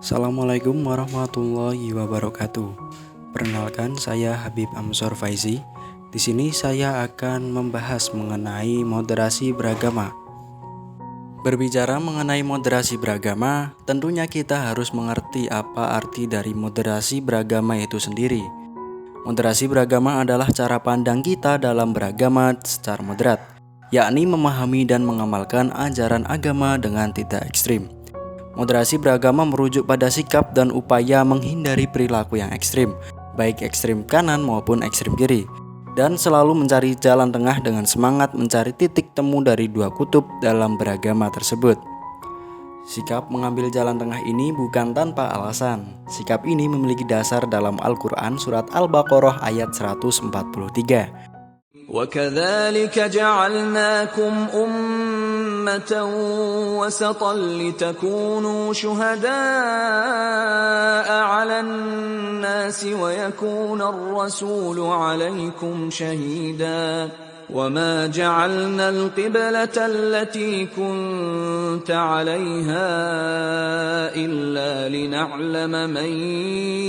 Assalamualaikum warahmatullahi wabarakatuh. Perkenalkan, saya Habib Amsor Faizi. Di sini saya akan membahas mengenai moderasi beragama. Berbicara mengenai moderasi beragama, tentunya kita harus mengerti apa arti dari moderasi beragama itu sendiri. Moderasi beragama adalah cara pandang kita dalam beragama secara moderat, yakni memahami dan mengamalkan ajaran agama dengan tidak ekstrim. Moderasi beragama merujuk pada sikap dan upaya menghindari perilaku yang ekstrim, baik ekstrim kanan maupun ekstrim kiri, dan selalu mencari jalan tengah dengan semangat mencari titik temu dari dua kutub dalam beragama tersebut. Sikap mengambil jalan tengah ini bukan tanpa alasan. Sikap ini memiliki dasar dalam Al-Quran surat Al-Baqarah ayat 143. وَكَذَلِكَ جَعَلْنَاكُمْ أُمَّةً وَسَطًا لِتَكُونُوا شُهَدَاءَ عَلَى النَّاسِ وَيَكُونَ الرَّسُولُ عَلَيْكُمْ شَهِيدًا وَمَا جَعَلْنَا الْقِبْلَةَ الَّتِي كُنْتَ عَلَيْهَا إِلَّا لِنَعْلَمَ مَنْ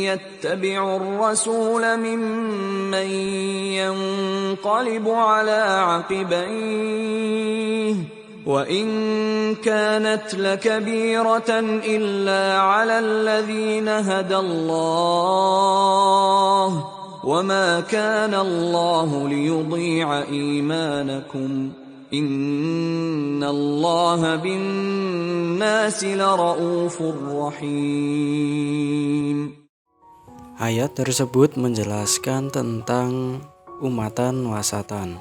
يَتَّبِعُ الرَّسُولَ مِمَّنْ يَنْقَلِبُ عَلَى عَقِبَيْهِ وَإِنْ كَانَتْ لَكَبِيرَةً إِلَّا عَلَى الَّذِينَ هَدَى اللَّهُ وَمَا كَانَ اللَّهُ لِيُضِيعَ إِيمَانَكُمْ إِنَّ اللَّهَ بِالنَّاسِ لَرَءُوفٌ رَحِيمٌ. Ayat tersebut menjelaskan tentang umatan wasatan.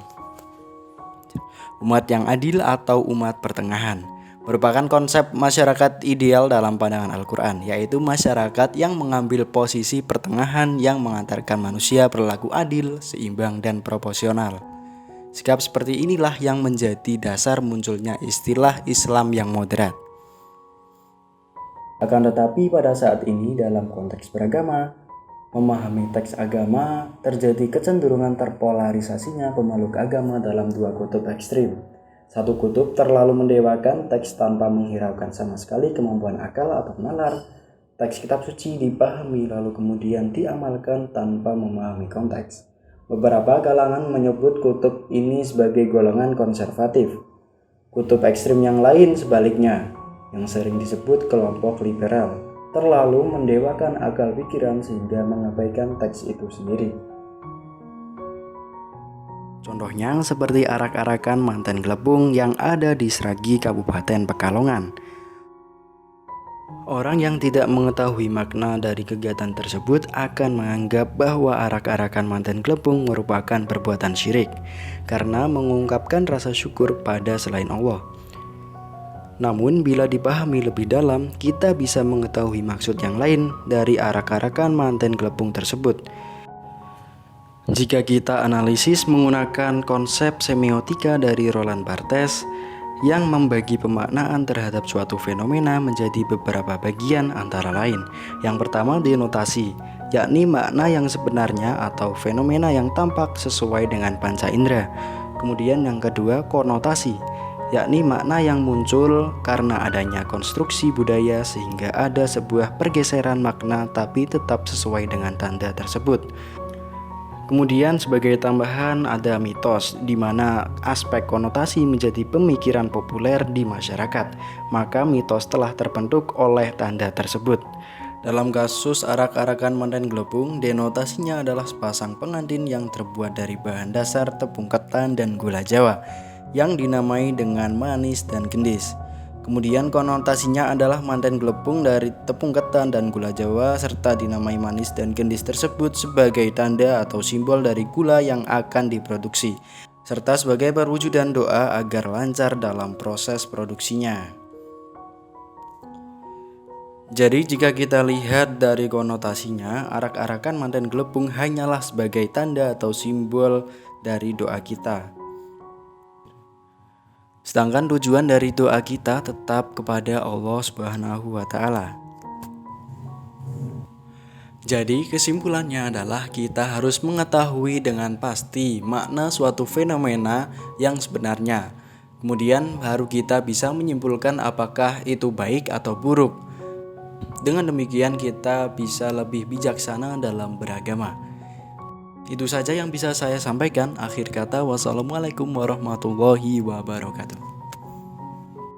Umat yang adil atau umat pertengahan merupakan konsep masyarakat ideal dalam pandangan Al-Quran, yaitu masyarakat yang mengambil posisi pertengahan yang mengantarkan manusia berlaku adil, seimbang, dan proporsional. Sikap seperti inilah yang menjadi dasar munculnya istilah Islam yang moderat. Akan tetapi pada saat ini dalam konteks beragama, memahami teks agama, terjadi kecenderungan terpolarisasinya pemeluk agama dalam dua kutub ekstrim. Satu kutub terlalu mendewakan teks tanpa menghiraukan sama sekali kemampuan akal atau nalar. Teks kitab suci dipahami lalu kemudian diamalkan tanpa memahami konteks. Beberapa kalangan menyebut kutub ini sebagai golongan konservatif. Kutub ekstrim yang lain sebaliknya, yang sering disebut kelompok liberal, terlalu mendewakan akal pikiran sehingga mengabaikan teks itu sendiri. Contohnya seperti arak-arakan manten gelembung yang ada di Sragi, Kabupaten Pekalongan. Orang yang tidak mengetahui makna dari kegiatan tersebut akan menganggap bahwa arak-arakan manten gelembung merupakan perbuatan syirik karena mengungkapkan rasa syukur pada selain Allah. Namun bila dipahami lebih dalam, kita bisa mengetahui maksud yang lain dari arak-arakan manten gelembung tersebut. Jika kita analisis menggunakan konsep semiotika dari Roland Barthes yang membagi pemaknaan terhadap suatu fenomena menjadi beberapa bagian antara lain. Yang pertama denotasi, yakni makna yang sebenarnya atau fenomena yang tampak sesuai dengan panca indera. Kemudian yang kedua konotasi, yakni makna yang muncul karena adanya konstruksi budaya sehingga ada sebuah pergeseran makna tapi tetap sesuai dengan tanda tersebut. Kemudian sebagai tambahan ada mitos, di mana aspek konotasi menjadi pemikiran populer di masyarakat, maka mitos telah terbentuk oleh tanda tersebut. Dalam kasus arak-arakan manten gelembung, denotasinya adalah sepasang pengantin yang terbuat dari bahan dasar tepung ketan dan gula Jawa, yang dinamai dengan manis dan gendis. Kemudian konotasinya adalah manten gelembung dari tepung ketan dan gula Jawa serta dinamai manis dan gendis tersebut sebagai tanda atau simbol dari gula yang akan diproduksi, serta sebagai perwujudan doa agar lancar dalam proses produksinya. Jadi jika kita lihat dari konotasinya, arak-arakan manten gelembung hanyalah sebagai tanda atau simbol dari doa kita. Sedangkan tujuan dari doa kita tetap kepada Allah Subhanahu wa Ta'ala. Jadi kesimpulannya adalah kita harus mengetahui dengan pasti makna suatu fenomena yang sebenarnya. Kemudian baru kita bisa menyimpulkan apakah itu baik atau buruk. Dengan demikian kita bisa lebih bijaksana dalam beragama. Itu saja yang bisa saya sampaikan. Akhir kata, wassalamualaikum warahmatullahi wabarakatuh.